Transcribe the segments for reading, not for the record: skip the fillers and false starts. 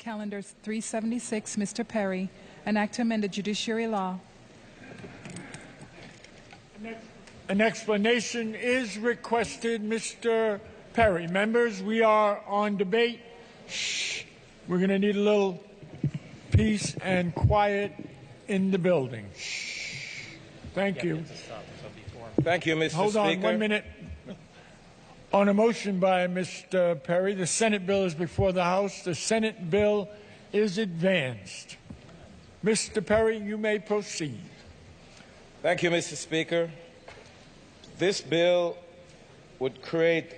Calendar 376, Mr. Perry, an act to amend the judiciary law. An explanation is requested, Mr. Perry. Members, we are on debate. Shh. We're going to need a little peace and quiet in the building. Shh. Thank you. Thank you, Mr. Speaker. Hold on 1 minute. On a motion by Mr. Perry, the Senate bill is before the House. The Senate bill is advanced. Mr. Perry, you may proceed. Thank you, Mr. Speaker. This bill would create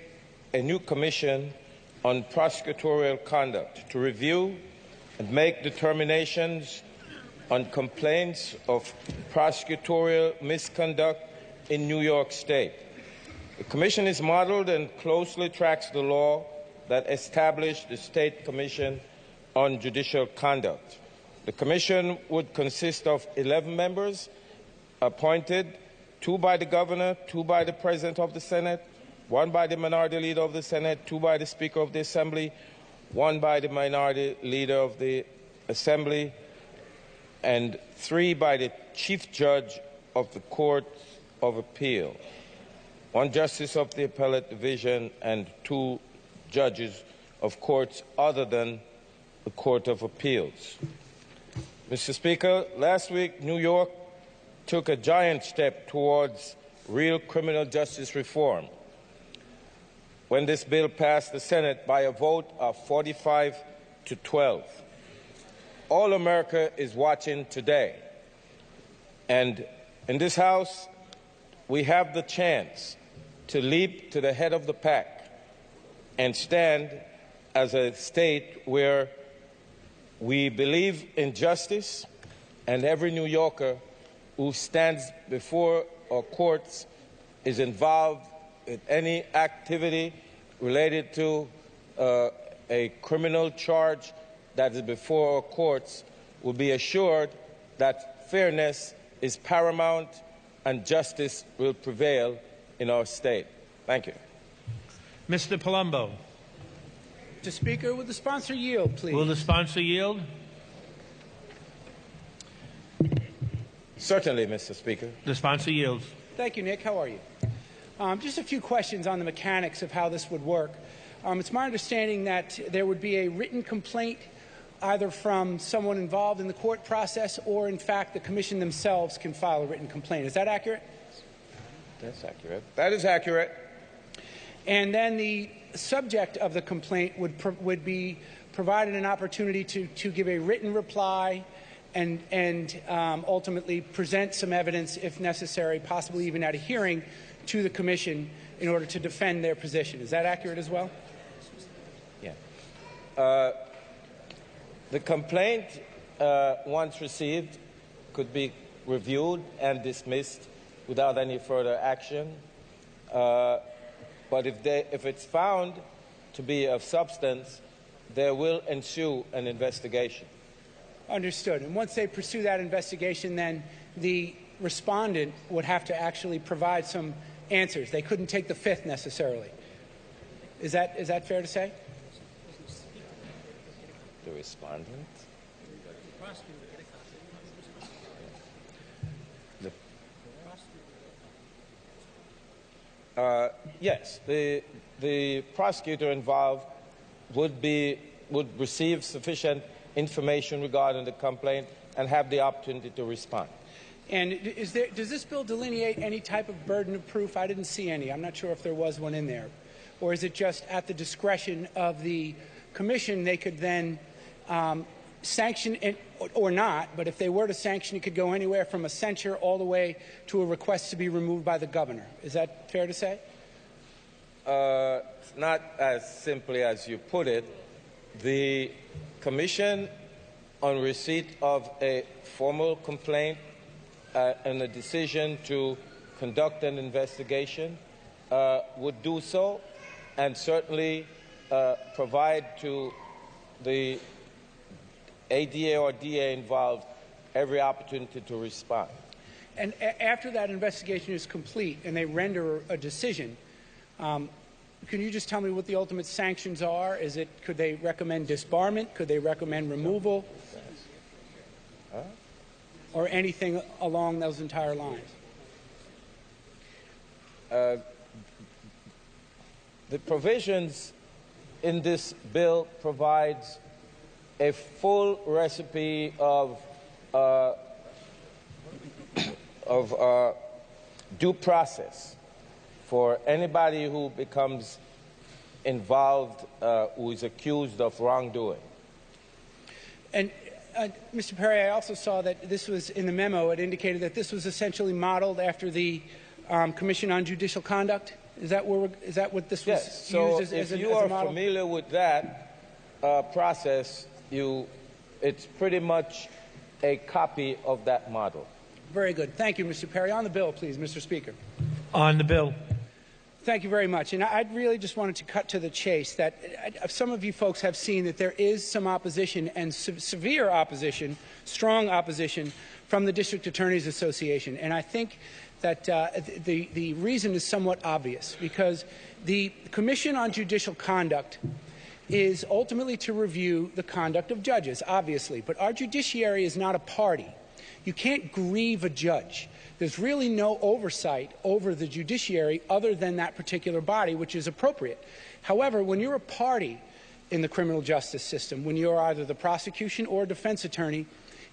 a new commission on prosecutorial conduct to review and make determinations on complaints of prosecutorial misconduct in New York State. The commission is modeled and closely tracks the law that established the State Commission on Judicial Conduct. The commission would consist of 11 members appointed, 2 by the governor, 2 by the president of the Senate, 1 by the minority leader of the Senate, 2 by the Speaker of the Assembly, 1 by the minority leader of the Assembly, and 3 by the Chief Judge of the Court of Appeal, 1 Justice of the Appellate Division, and 2 judges of courts other than the Court of Appeals. Mr. Speaker, last week New York took a giant step towards real criminal justice reform when this bill passed the Senate by a vote of 45 to 12. All America is watching today. And in this House, we have the chance to leap to the head of the pack and stand as a state where we believe in justice, and every New Yorker who stands before our courts is involved in any activity related to a criminal charge that is before our courts will be assured that fairness is paramount and justice will prevail in our state. Thank you. Mr. Palumbo. Mr. Speaker, will the sponsor yield, please? Will the sponsor yield? Certainly, Mr. Speaker. The sponsor yields. Thank you, Nick. How are you? Just a few questions on the mechanics of how this would work. It's my understanding that there would be a written complaint either from someone involved in the court process or, in fact, the Commission themselves can file a written complaint. Is that accurate? That's accurate. That is accurate. And then the subject of the complaint would be provided an opportunity to give a written reply and ultimately present some evidence, if necessary, possibly even at a hearing, to the Commission in order to defend their position. Is that accurate as well? Yeah. The complaint, once received, could be reviewed and dismissed without any further action. But if it's found to be of substance, there will ensue an investigation. Understood. And once they pursue that investigation, then the respondent would have to actually provide some answers. They couldn't take the fifth necessarily. Is that fair to say? The respondent? Yes, the prosecutor involved would receive sufficient information regarding the complaint and have the opportunity to respond. And does this bill delineate any type of burden of proof? I didn't see any. I'm not sure if there was one in there. Or is it just at the discretion of the Commission they could then sanction it or not, but if they were to sanction, it could go anywhere from a censure all the way to a request to be removed by the governor. Is that fair to say? Not as simply as you put it. The Commission, on receipt of a formal complaint and a decision to conduct an investigation, would do so and certainly provide to the ADA or DA involved every opportunity to respond. And after that investigation is complete and they render a decision, can you just tell me what the ultimate sanctions are? Could they recommend disbarment? Could they recommend removal? Or anything along those entire lines? The provisions in this bill provides a full recipe of due process for anybody who becomes involved, who is accused of wrongdoing. And Mr. Perry, I also saw that this was in the memo. It indicated that this was essentially modeled after the Commission on Judicial Conduct. Is that what this was Yes. So used as if a you are model? familiar with that process, it's pretty much a copy of that model. Very good. Thank you, Mr. Perry. On the bill, please, Mr. Speaker. On the bill. Thank you very much. And I really just wanted to cut to the chase that some of you folks have seen that there is some opposition and severe opposition, strong opposition from the District Attorneys Association. And I think that the reason is somewhat obvious because the Commission on Judicial Conduct is ultimately to review the conduct of judges, obviously. But our judiciary is not a party. You can't grieve a judge. There's really no oversight over the judiciary other than that particular body, which is appropriate. However, when you're a party in the criminal justice system, when you're either the prosecution or defense attorney,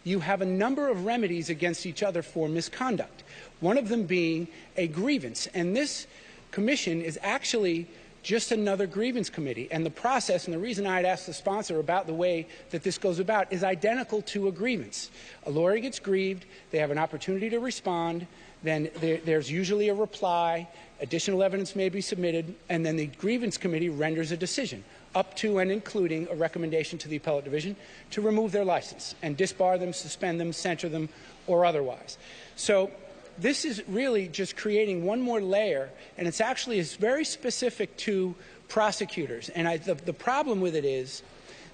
you have a number of remedies against each other for misconduct, one of them being a grievance. And this commission is actually just another grievance committee. And the process, and the reason I'd asked the sponsor about the way that this goes about, is identical to a grievance. A lawyer gets grieved, they have an opportunity to respond, then there's usually a reply, additional evidence may be submitted, and then the grievance committee renders a decision, up to and including a recommendation to the appellate division to remove their license and disbar them, suspend them, censure them, or otherwise. So this is really just creating one more layer, and it's actually very specific to prosecutors. And the problem with it is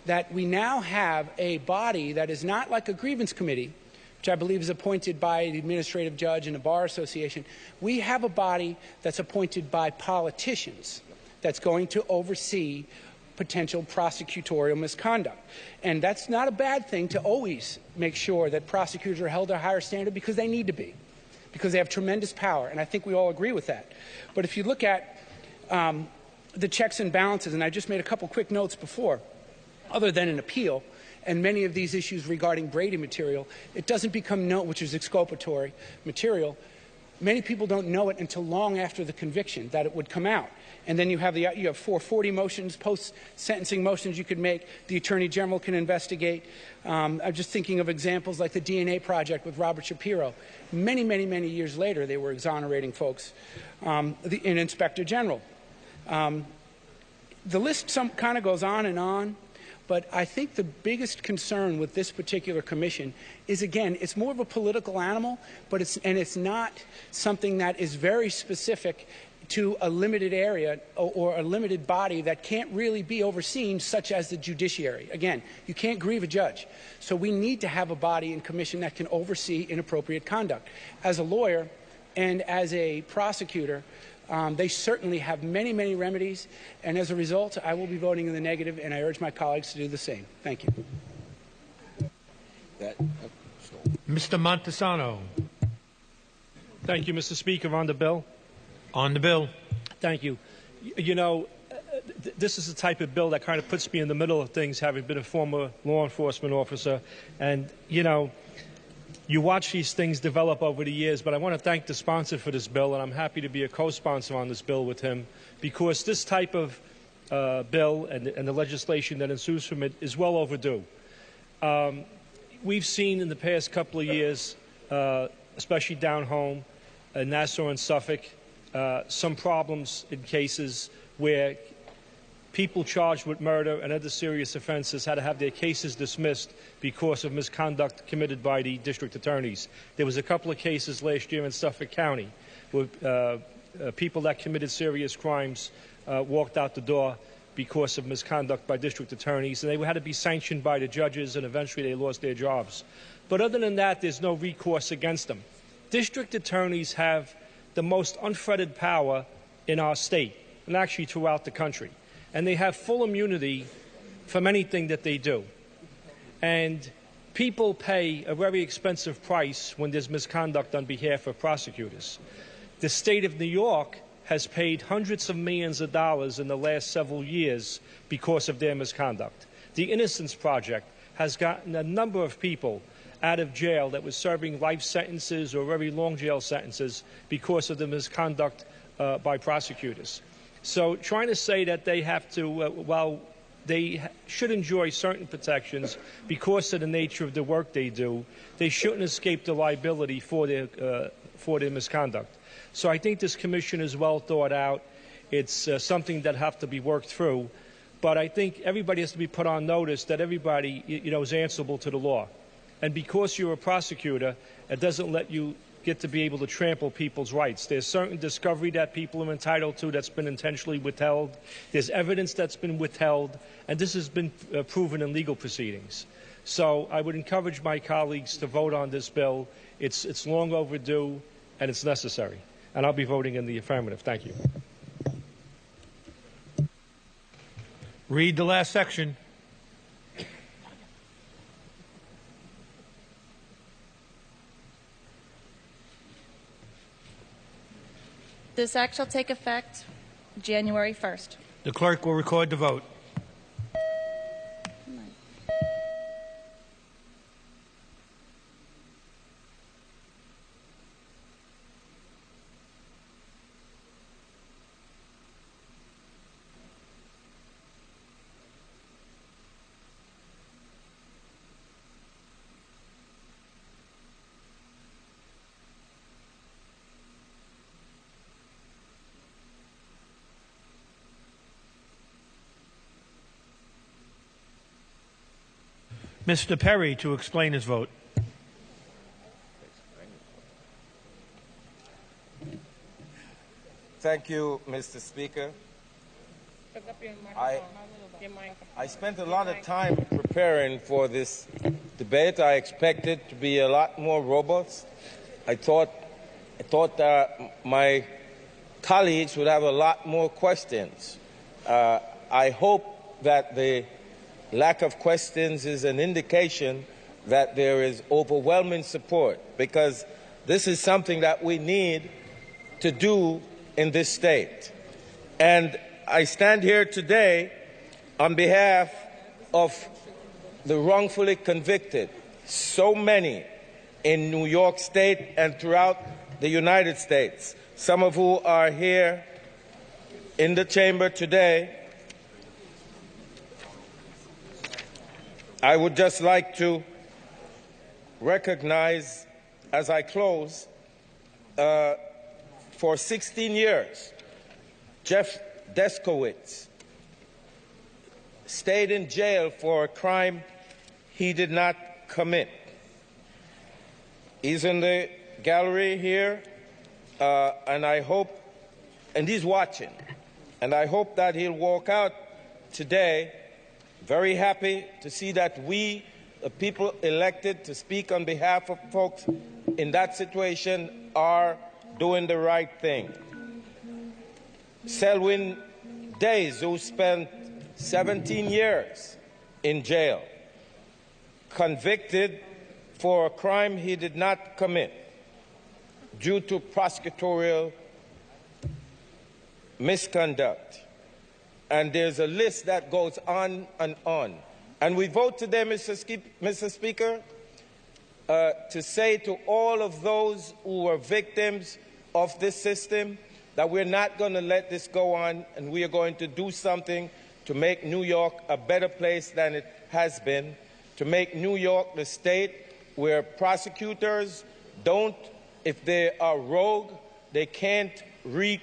that we now have a body that is not like a grievance committee, which I believe is appointed by the administrative judge and a bar association. We have a body that's appointed by politicians that's going to oversee potential prosecutorial misconduct. And that's not a bad thing to always make sure that prosecutors are held to a higher standard, because they need to be, because they have tremendous power, and I think we all agree with that. But if you look at the checks and balances, and I just made a couple quick notes before, other than an appeal, and many of these issues regarding Brady material, it doesn't become known, which is exculpatory material. Many people don't know it until long after the conviction that it would come out. And then you have 440 motions, post-sentencing motions you could make. The Attorney General can investigate. I'm just thinking of examples like the DNA project with Robert Shapiro. Many, many, many years later, they were exonerating folks. An Inspector General. The list kind of goes on, but I think the biggest concern with this particular commission is, again, it's more of a political animal, but it's not something that is very specific to a limited area or a limited body that can't really be overseen, such as the judiciary. Again, you can't grieve a judge. So we need to have a body and commission that can oversee inappropriate conduct. As a lawyer and as a prosecutor, they certainly have many, many remedies, and as a result, I will be voting in the negative, and I urge my colleagues to do the same. Thank you. Mr. Montesano. Thank you, Mr. Speaker. On the bill. On the bill. Thank you. You know, this is the type of bill that kind of puts me in the middle of things, having been a former law enforcement officer. And, you know, you watch these things develop over the years, but I want to thank the sponsor for this bill, and I'm happy to be a co-sponsor on this bill with him, because this type of bill and the legislation that ensues from it is well overdue. We've seen in the past couple of years, especially down home in Nassau and Suffolk, some problems in cases where people charged with murder and other serious offenses had to have their cases dismissed because of misconduct committed by the district attorneys. There was a couple of cases last year in Suffolk County where people that committed serious crimes walked out the door because of misconduct by district attorneys, and they had to be sanctioned by the judges, and eventually they lost their jobs. But other than that, there's no recourse against them. District attorneys have the most unfettered power in our state. and actually throughout the country. And they have full immunity from anything that they do. And people pay a very expensive price when there's misconduct on behalf of prosecutors. The state of New York has paid hundreds of millions of dollars in the last several years because of their misconduct. The Innocence Project has gotten a number of people out of jail that was serving life sentences or very long jail sentences because of the misconduct by prosecutors. So trying to say that they have to, while they should enjoy certain protections because of the nature of the work they do, they shouldn't escape the liability for their misconduct. So I think this commission is well thought out. It's something that have to be worked through. But I think everybody has to be put on notice that everybody, is answerable to the law. And because you're a prosecutor, it doesn't let you get to be able to trample people's rights. There's certain discovery that people are entitled to that's been intentionally withheld. There's evidence that's been withheld. And this has been proven in legal proceedings. So I would encourage my colleagues to vote on this bill. It's long overdue, and it's necessary. And I'll be voting in the affirmative. Thank you. Read the last section. This act shall take effect January 1st. The clerk will record the vote. Mr. Perry to explain his vote. Thank you, Mr. Speaker. I spent a lot of time preparing for this debate. I expected to be a lot more robust. I thought my colleagues would have a lot more questions. I hope that the lack of questions is an indication that there is overwhelming support, because this is something that we need to do in this state. And I stand here today on behalf of the wrongfully convicted, so many in New York State and throughout the United States, some of who are here in the chamber today. I would just like to recognize, as I close, for 16 years, Jeff Deskowitz stayed in jail for a crime he did not commit. He's in the gallery here, and I hope, and he's watching, and I hope that he'll walk out today very happy to see that we, the people elected to speak on behalf of folks in that situation, are doing the right thing. Selwyn Days, who spent 17 years in jail, convicted for a crime he did not commit due to prosecutorial misconduct. And there's a list that goes on and on. And we vote today, Mr. Speaker, to say to all of those who are victims of this system that we're not going to let this go on, and we are going to do something to make New York a better place than it has been, to make New York the state where prosecutors don't, if they are rogue, they can't wreak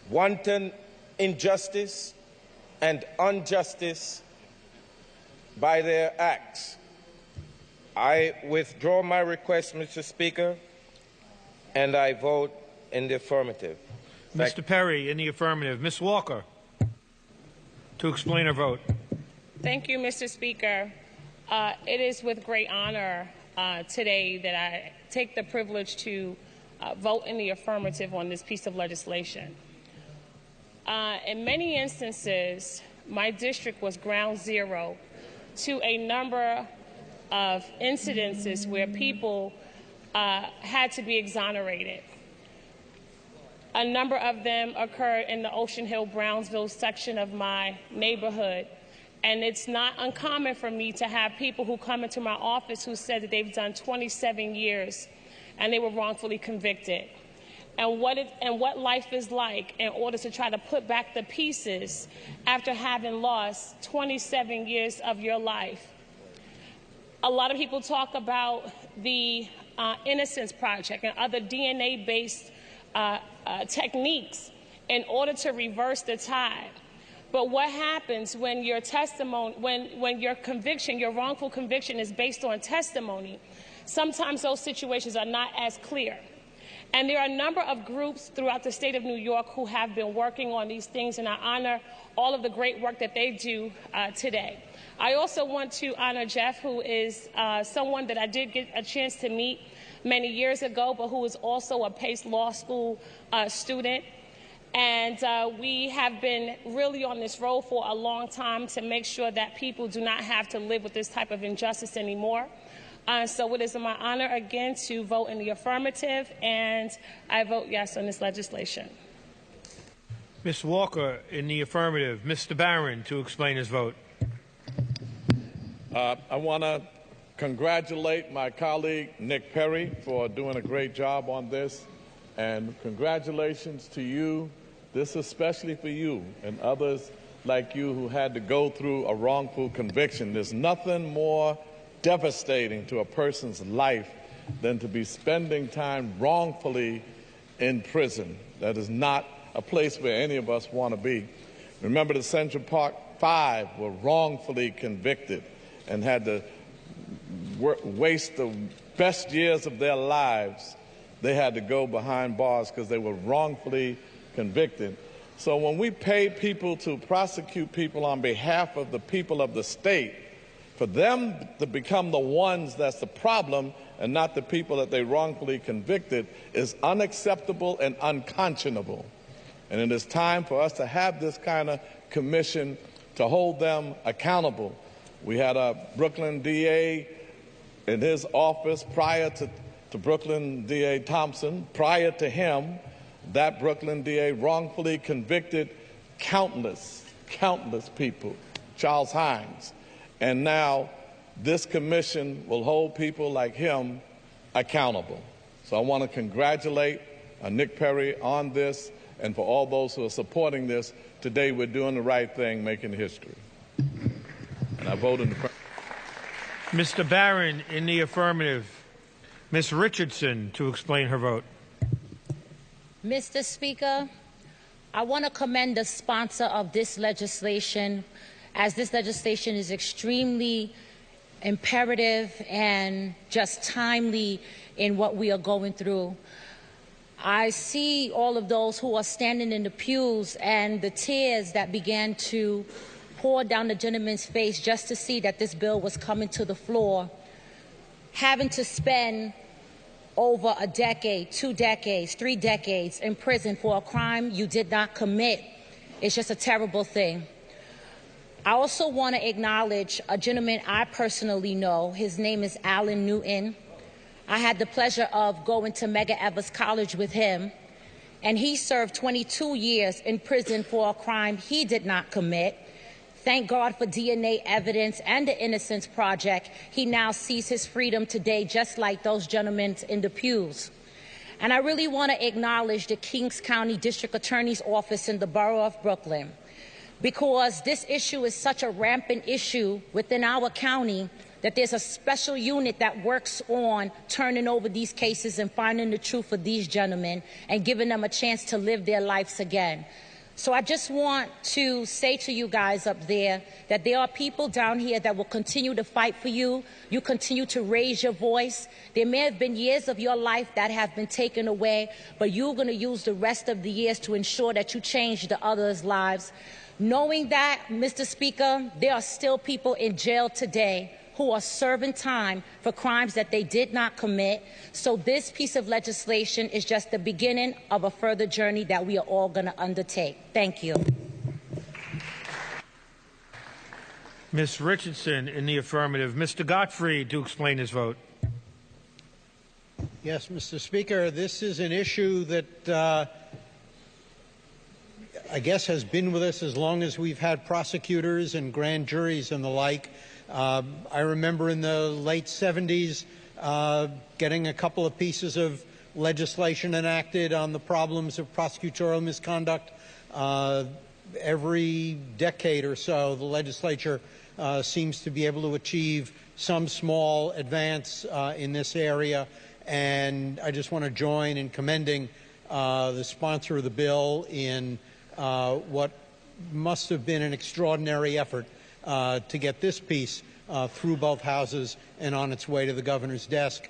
wanton injustice and injustice by their acts. I withdraw my request, Mr. Speaker, and I vote in the affirmative. Mr. Perry in the affirmative. Ms. Walker to explain her vote. Thank you, Mr. Speaker. It is with great honor today that I take the privilege to vote in the affirmative on this piece of legislation. in many instances, my district was ground zero to a number of incidences where people had to be exonerated. A number of them occurred in the Ocean Hill, Brownsville section of my neighborhood. And it's not uncommon for me to have people who come into my office who said that they've done 27 years and they were wrongfully convicted. And what life is like in order to try to put back the pieces after having lost 27 years of your life. A lot of people talk about the Innocence Project and other DNA-based techniques in order to reverse the tide. But what happens when your testimony, when your conviction, your wrongful conviction is based on testimony? Sometimes those situations are not as clear. And there are a number of groups throughout the state of New York who have been working on these things, and I honor all of the great work that they do today. I also want to honor Jeff, who is someone that I did get a chance to meet many years ago, but who is also a Pace Law School student. And we have been really on this road for a long time to make sure that people do not have to live with this type of injustice anymore. So it is my honor again to vote in the affirmative, and I vote yes on this legislation. Ms. Walker in the affirmative. Mr. Barron to explain his vote. I want to congratulate my colleague Nick Perry for doing a great job on this, and congratulations to you. This is especially for you and others like you who had to go through a wrongful conviction. There's nothing more devastating to a person's life than to be spending time wrongfully in prison. That is not a place where any of us want to be. Remember, the Central Park Five were wrongfully convicted and had to waste the best years of their lives. They had to go behind bars because they were wrongfully convicted. So when we pay people to prosecute people on behalf of the people of the state, for them to become the ones that's the problem and not the people that they wrongfully convicted is unacceptable and unconscionable. And it is time for us to have this kind of commission to hold them accountable. We had a Brooklyn DA in his office prior to Brooklyn DA Thompson. Prior to him, that Brooklyn DA wrongfully convicted countless people, Charles Hines. And now this commission will hold people like him accountable. So I want to congratulate Nick Perry on this, and for all those who are supporting this. Today we're doing the right thing, making history. And I vote in the... Mr. Barron in the affirmative. Ms. Richardson to explain her vote. Mr. Speaker, I want to commend the sponsor of this legislation, as this legislation is extremely imperative and just timely in what we are going through. I see all of those who are standing in the pews and the tears that began to pour down the gentleman's face just to see that this bill was coming to the floor, having to spend over a decade, 2 decades, 3 decades in prison for a crime you did not commit. It's just a terrible thing. I also want to acknowledge a gentleman I personally know. His name is Alan Newton. I had the pleasure of going to Medgar Evers College with him, and he served 22 years in prison for a crime he did not commit. Thank God for DNA evidence and the Innocence Project. He now sees his freedom today, just like those gentlemen in the pews. And I really want to acknowledge the Kings County District Attorney's Office in the borough of Brooklyn, because this issue is such a rampant issue within our county that there's a special unit that works on turning over these cases and finding the truth for these gentlemen and giving them a chance to live their lives again. So I just want to say to you guys up there that there are people down here that will continue to fight for you. You continue to raise your voice. There may have been years of your life that have been taken away, but you're going to use the rest of the years to ensure that you change the others' lives. Knowing that, Mr. Speaker, there are still people in jail today who are serving time for crimes that they did not commit. So this piece of legislation is just the beginning of a further journey that we are all going to undertake. Thank you. Ms. Richardson in the affirmative. Mr. Gottfried to explain his vote. Yes, Mr. Speaker, this is an issue that I guess has been with us as long as we've had prosecutors and grand juries and the like. I remember in the late 70s getting a couple of pieces of legislation enacted on the problems of prosecutorial misconduct. Every decade or so, the legislature seems to be able to achieve some small advance in this area, and I just want to join in commending the sponsor of the bill in what must have been an extraordinary effort to get this piece through both houses and on its way to the governor's desk.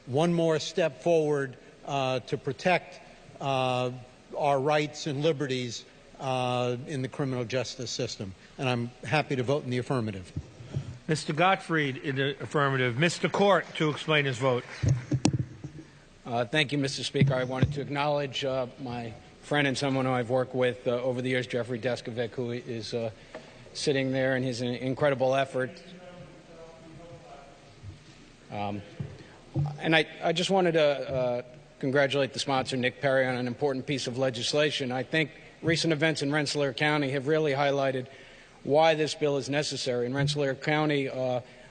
One more step forward to protect our rights and liberties in the criminal justice system. And I'm happy to vote in the affirmative. Mr. Gottfried in the affirmative. Mr. Court to explain his vote. Thank you, Mr. Speaker. I wanted to acknowledge my friend and someone who I've worked with over the years, Jeffrey Deskovic, who is sitting there in his incredible effort. And I just wanted to congratulate the sponsor, Nick Perry, on an important piece of legislation. I think recent events in Rensselaer County have really highlighted why this bill is necessary. In Rensselaer County,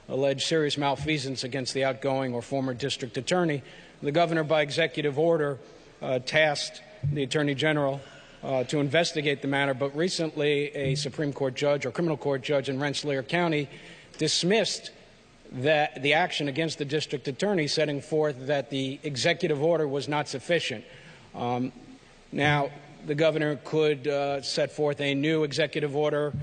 alleged serious malfeasance against the outgoing or former district attorney. The governor, by executive order, tasked the Attorney General to investigate the matter, but recently a Supreme Court judge or criminal court judge in Rensselaer County dismissed the action against the district attorney, setting forth that the executive order was not sufficient. Now, the governor could set forth a new executive order,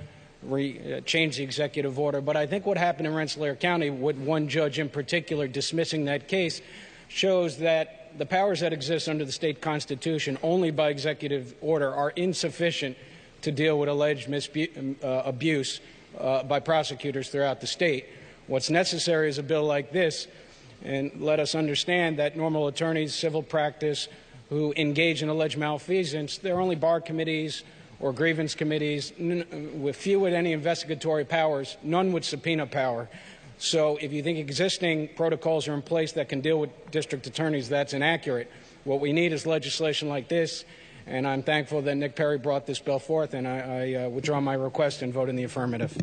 change the executive order, but I think what happened in Rensselaer County, with one judge in particular dismissing that case, shows that the powers that exist under the state constitution only by executive order are insufficient to deal with alleged abuse by prosecutors throughout the state. What's necessary is a bill like this, and let us understand that normal attorneys, civil practice, who engage in alleged malfeasance, they're only bar committees or grievance committees with few with any investigatory powers, none with subpoena power. So if you think existing protocols are in place that can deal with district attorneys, that's inaccurate. What we need is legislation like this, and I'm thankful that Nick Perry brought this bill forth, and I withdraw my request and vote in the affirmative.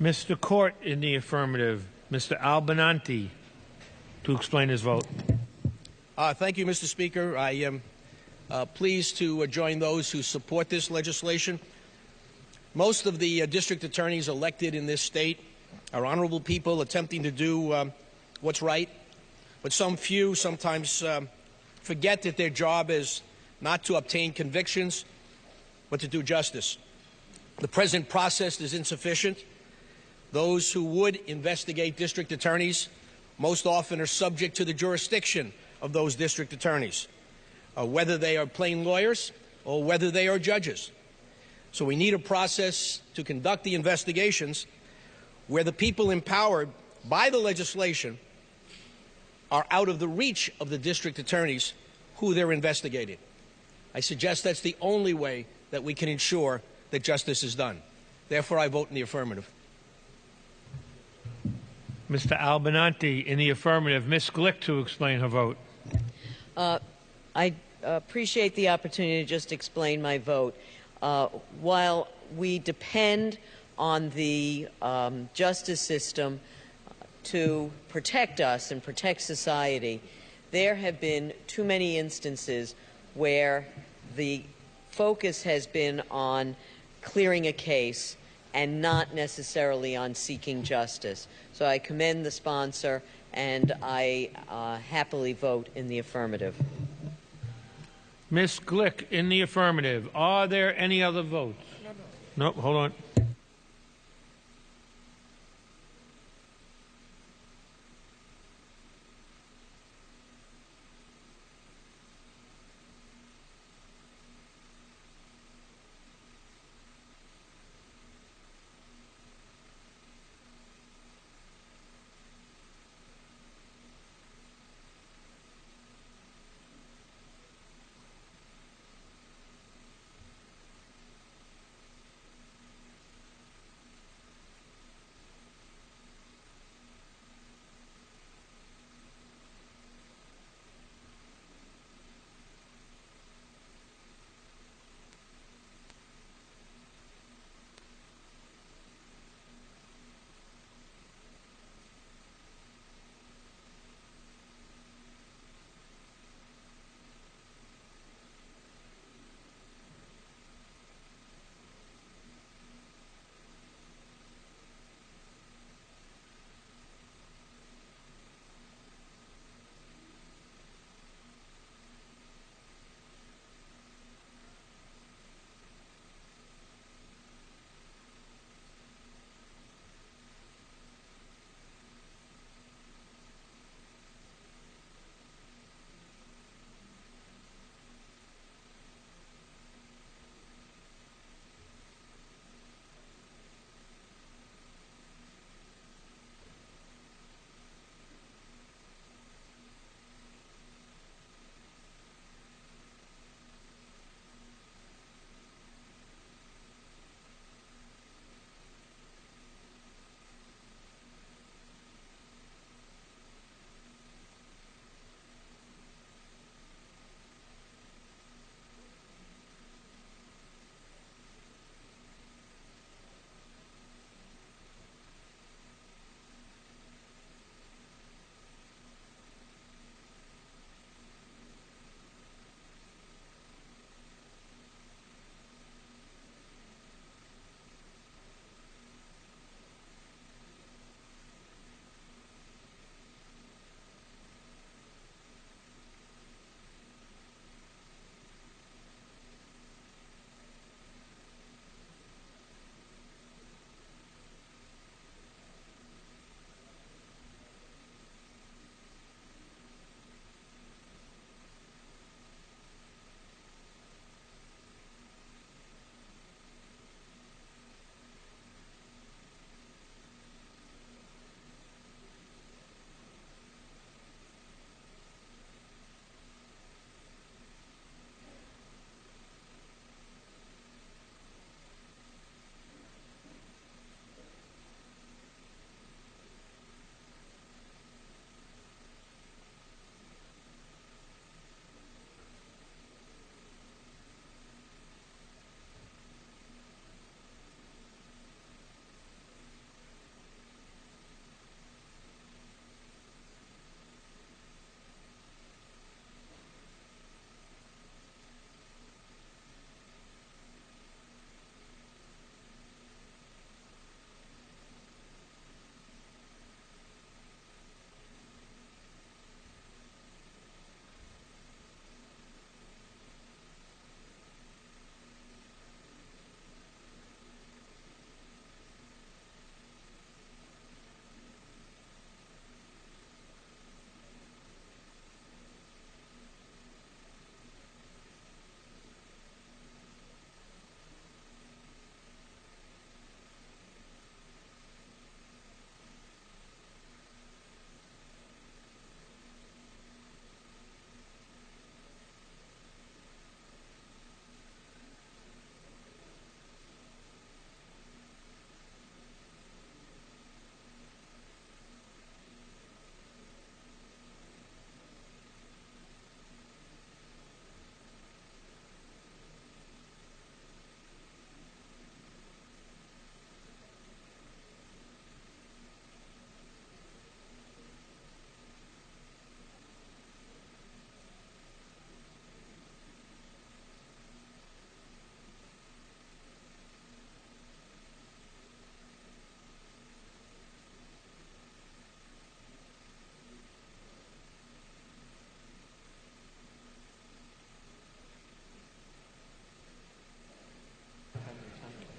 Mr. Court in the affirmative. Mr. Albin to explain his vote. Thank you, Mr. Speaker. I am pleased to join those who support this legislation. Most of the district attorneys elected in this state are honorable people attempting to do what's right, but some few sometimes forget that their job is not to obtain convictions, but to do justice. The present process is insufficient. Those who would investigate district attorneys most often are subject to the jurisdiction of those district attorneys, whether they are plain lawyers or whether they are judges. So we need a process to conduct the investigations where the people empowered by the legislation are out of the reach of the district attorneys who they're investigating. I suggest that's the only way that we can ensure that justice is done. Therefore, I vote in the affirmative. Mr. Albin in the affirmative. Ms. Glick to explain her vote. I appreciate the opportunity to just explain my vote. While we depend on the justice system to protect us and protect society, there have been too many instances where the focus has been on clearing a case and not necessarily on seeking justice. So I commend the sponsor, and I happily vote in the affirmative. Ms. Glick in the affirmative. Are there any other votes? No, hold on.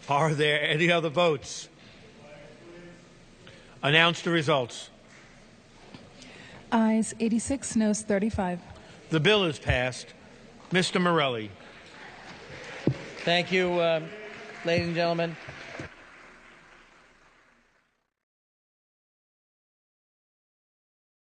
Are there any other votes? Announce the results. Ayes 86, noes 35. The bill is passed. Mr. Morelli. Thank you, ladies and gentlemen.